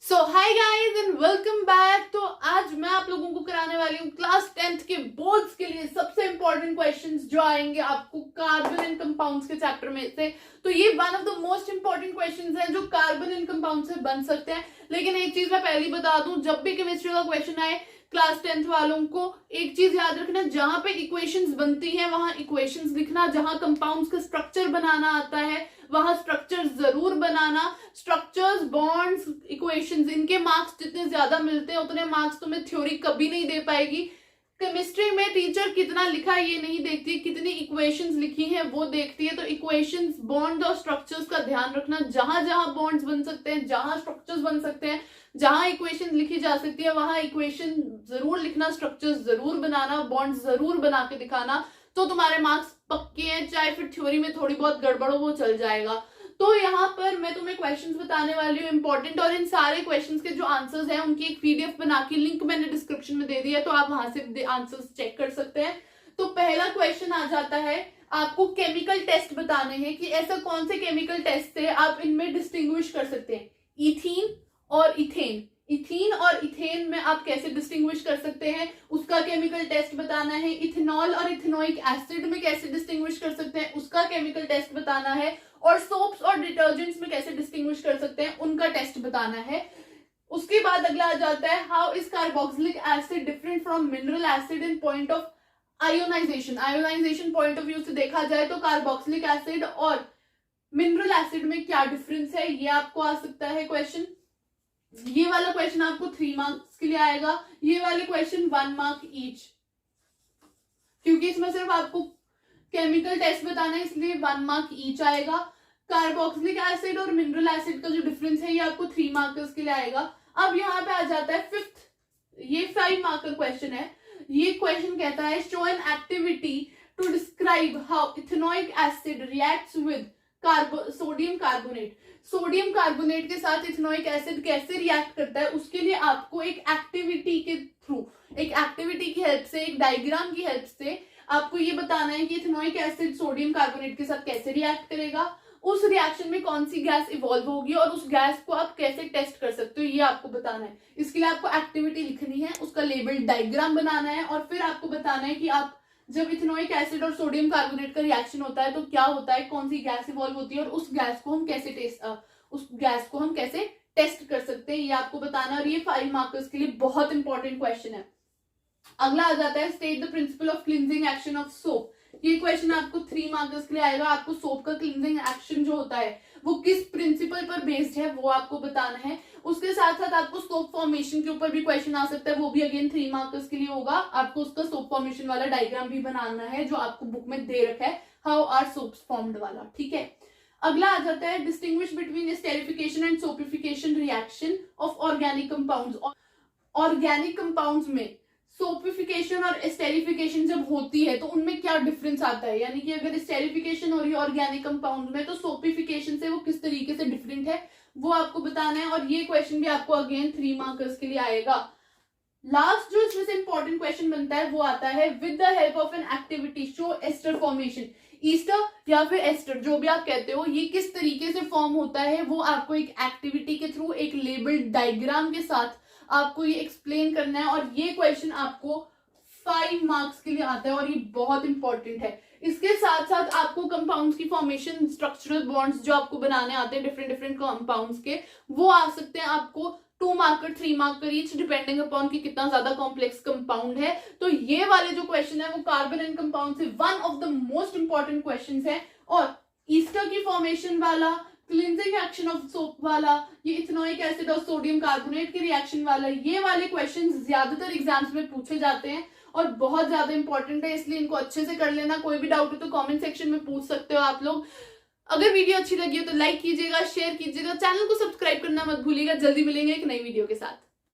So hi guys and welcome back. तो आज मैं आप लोगों को कराने वाली हूँ क्लास 10th के बोर्ड्स के लिए सबसे इंपॉर्टेंट क्वेश्चंस जो आएंगे आपको कार्बन एंड कंपाउंड्स के चैप्टर में से। तो ये one of the most important questions हैं जो कार्बन एंड कंपाउंड से बन सकते हैं। लेकिन एक चीज मैं पहले ही बता दूं, जब भी केमिस्ट्री का क्वेश्चन आए क्लास 10th वालों को एक चीज याद रखना, जहां पे इक्वेशंस बनती हैं वहां इक्वेशंस लिखना, जहां कंपाउंड्स का स्ट्रक्चर बनाना आता है वहां स्ट्रक्चर जरूर बनाना। स्ट्रक्चर्स, बॉन्ड्स, इक्वेशंस, इनके मार्क्स जितने ज्यादा मिलते हैं उतने मार्क्स तुम्हें थ्योरी कभी नहीं दे पाएगी। केमिस्ट्री में टीचर कितना लिखा ये नहीं देखती, कितनी इक्वेशंस लिखी हैं वो देखती है। तो इक्वेशंस, बॉन्ड और स्ट्रक्चर्स का ध्यान रखना। जहां जहां बॉन्ड्स बन सकते हैं, जहां स्ट्रक्चर्स बन सकते हैं, जहां इक्वेशन लिखी जा सकती है वहां इक्वेशन जरूर लिखना, स्ट्रक्चर्स जरूर बनाना, बॉन्ड जरूर बना के दिखाना। तो तुम्हारे मार्क्स पक्के हैं, चाहे फिर थ्योरी में थोड़ी बहुत गड़बड़ हो वो चल जाएगा। तो यहाँ पर मैं तुम्हें क्वेश्चंस बताने वाली हूँ इंपॉर्टेंट, और इन सारे क्वेश्चंस के जो आंसर्स हैं उनकी एक पीडीएफ बना के लिंक मैंने डिस्क्रिप्शन में दे दिया है, तो आप वहां से आंसर्स चेक कर सकते हैं। तो पहला क्वेश्चन आ जाता है, आपको केमिकल टेस्ट बताने हैं कि ऐसा कौन से केमिकल टेस्ट से आप इनमें डिस्टिंग्विश कर सकते हैं इथीन और इथेन। इथीन और इथेन में आप कैसे डिस्टिंग्विश कर सकते हैं उसका केमिकल टेस्ट बताना है। इथेनॉल और इथेनोइक एसिड में कैसे डिस्टिंग्विश कर सकते हैं उसका केमिकल टेस्ट बताना है। और सोप्स और डिटर्जेंट्स में कैसे डिस्टिंग्विश कर सकते हैं उनका टेस्ट बताना है। उसके बाद अगला आ जाता है, how is carboxylic acid different from mineral acid in point of ionization. Ionization point of view से देखा जाए तो कार्बोक्सिलिक एसिड और मिनरल एसिड में क्या डिफरेंस है, ये आपको आ सकता है क्वेश्चन। ये वाला क्वेश्चन आपको 3 मार्क्स के लिए आएगा, ये वाले क्वेश्चन 1 मार्क ईच, क्योंकि इसमें सिर्फ आपको केमिकल टेस्ट बताना है इसलिए 1 मार्क ईच आएगा। कार्बोक्सिलिक एसिड और मिनरल एसिड का जो डिफरेंस है ये आपको 3 मार्क्स के लिए आएगा। अब यहाँ पे आ जाता है फिफ्थ, ये 5 मार्कर क्वेश्चन है। ये क्वेश्चन कहता है, show an activity to describe how ethanoic acid reacts with sodium carbonate. Sodium carbonate के साथ इथेनोइक एसिड कैसे रिएक्ट करता है उसके लिए आपको एक एक्टिविटी के थ्रू, एक एक्टिविटी की हेल्प से, एक डायग्राम की हेल्प से आपको ये बताना है कि इथेनोइक एसिड सोडियम कार्बोनेट के साथ कैसे रिएक्ट करेगा, उस रिएक्शन में कौन सी गैस इवॉल्व होगी और उस गैस को आप कैसे टेस्ट कर सकते हो ये आपको बताना है। इसके लिए आपको एक्टिविटी लिखनी है, उसका लेबल डायग्राम बनाना है और फिर आपको बताना है कि आप जब इथेनोइक एसिड और सोडियम कार्बोनेट का रिएक्शन होता है तो क्या होता है, कौन सी गैस इवॉल्व होती है और उस गैस को हम कैसे टेस्ट कर सकते हैं, ये आपको बताना। और ये 5 मार्कर्स के लिए बहुत इंपॉर्टेंट क्वेश्चन है। अगला आ जाता है, state the principle of cleansing action of soap. ये क्वेश्चन आपको 3 मार्क्स के लिए आएगा। आपको सोप का क्लींजिंग एक्शन जो होता है वो किस प्रिंसिपल पर बेस्ड है वो आपको बताना है। उसके साथ साथ आपको सोप फॉर्मेशन के ऊपर भी क्वेश्चन आ सकता है, वो भी अगेन 3 मार्क्स के लिए होगा। आपको उसका सोप फॉर्मेशन वाला डायग्राम भी बनाना है जो आपको बुक में दे रखा है, हाउ आर सोप्स फॉर्म्ड वाला, ठीक है। अगला आ जाता है, distinguish between esterification and saponification reaction of organic compounds. Organic compounds में सोपिफिकेशन और एस्टेरिफिकेशन जब होती है तो उनमें क्या डिफरेंस आता है, यानी कि अगर एस्टेरिफिकेशन हो रही है ऑर्गेनिक कंपाउंड में तो सोपिफिकेशन से वो किस तरीके से डिफरेंट है वो आपको बताना है। और ये क्वेश्चन भी आपको अगेन 3 मार्कर्स के लिए आएगा। लास्ट जो इसमें से इंपॉर्टेंट क्वेश्चन बनता है वो आता है, with the help of an activity show ester formation. Ester या फिर एस्टर जो भी आप कहते हो, ये किस तरीके से फॉर्म होता है वो आपको एक एक्टिविटी के थ्रू, एक लेबल्ड डायग्राम के साथ आपको ये एक्सप्लेन करना है। और ये क्वेश्चन आपको 5 मार्क्स के लिए आता है और ये बहुत इंपॉर्टेंट है। इसके साथ साथ आपको कंपाउंड्स की फॉर्मेशन, स्ट्रक्चरल बॉन्ड्स जो आपको बनाने आते हैं डिफरेंट डिफरेंट कंपाउंड्स के, वो आ सकते हैं आपको 2 marker 3 marker each, depending upon कि कितना ज्यादा कॉम्प्लेक्स कंपाउंड है। तो ये वाले जो क्वेश्चन है वो कार्बन एंड कंपाउंड से one of the most important question है। और ईस्टर की फॉर्मेशन वाला, क्लींजिंग एक्शन ऑफ सोप वाला, ये इथेनोइक एसिड और सोडियम कार्बोनेट के रिएक्शन वाला, ये वाले क्वेश्चन ज्यादातर एग्जाम्स में पूछे जाते हैं और बहुत ज्यादा इंपॉर्टेंट है, इसलिए इनको अच्छे से कर लेना। कोई भी डाउट हो तो कमेंट सेक्शन में पूछ सकते हो आप लोग। अगर वीडियो अच्छी लगी हो तो लाइक कीजिएगा, शेयर कीजिएगा, चैनल को सब्सक्राइब करना मत भूलिएगा। जल्दी मिलेंगे एक नई वीडियो के साथ।